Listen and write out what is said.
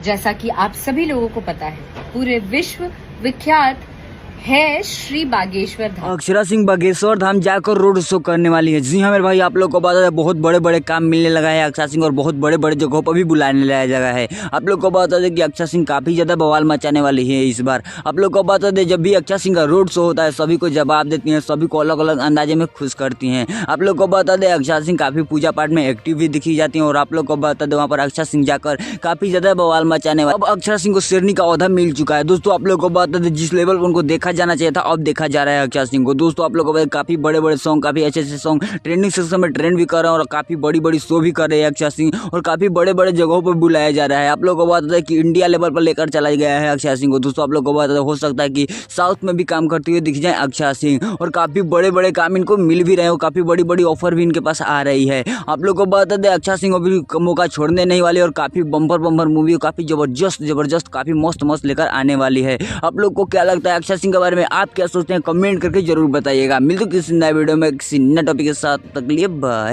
जैसा कि आप सभी लोगों को पता है, पूरे विश्व विख्यात है श्री बागेश्वर धाम। अक्षरा सिंह बागेश्वर धाम जाकर रोड शो करने वाली है। जी हाँ मेरे भाई, आप लोग को बता दें बहुत बड़े बड़े काम मिलने लगा है अक्षरा सिंह, और बहुत बड़े बड़े जगहों पर भी बुलाने लगा जगह है। आप लोग को बता दें कि अक्षरा सिंह काफी ज्यादा बवाल मचाने वाली है इस बार। आप लोग को बता दें जब भी अक्षरा सिंह का रोड शो होता है सभी को जवाब देती हैं, सभी को अलग अलग अंदाजे में खुश करती हैं। आप लोग को बता दें अक्षरा सिंह काफी पूजा पाठ में एक्टिव भी दिखी जाती है, और आप लोग को बता दें वहाँ पर अक्षरा सिंह जाकर काफी ज्यादा बवाल मचाने वाले। अब अक्षरा सिंह को शेरनी का ओहदा मिल चुका है दोस्तों। आप लोग को बता दें जिस लेवल पर उनको देखा जाना चाहिए था अब देखा जा रहा है अक्षरा सिंह को। दोस्तों आप लोगों को काफी बड़े बड़े सॉन्ग, काफी अच्छे अच्छे सॉन्ग ट्रेंडिंग सेक्शन में ट्रेंड भी कर रहे हैं, और काफी बड़ी बड़ी शो भी कर रहे हैं अक्षरा सिंह, और काफी बड़े बड़े जगहों पर बुलाया जा रहा है। आप लोगों को बता दें कि इंडिया लेवल पर लेकर चला गया है अक्षरा सिंह को। दोस्तों आप लोग को बता दें हो सकता है कि साउथ में भी काम करते हुए दिख जाए अक्षरा सिंह, और काफी बड़े बड़े काम इनको मिल भी रहे हैं, काफी बड़ी बड़ी ऑफर भी इनके पास आ रही है। आप लोग को बता दें अक्षरा सिंह अभी मौका छोड़ने नहीं वाली, और काफी बम्पर बम्पर मूवी काफी जबरदस्त काफी मस्त मस्त लेकर आने वाली है। आप लोग को क्या लगता है अक्षरा सिंह के बारे में, आप क्या सोचते हैं कमेंट करके जरूर बताइएगा। मिलते किसी नए वीडियो में किसी नए टॉपिक के साथ, तक के लिए बाय।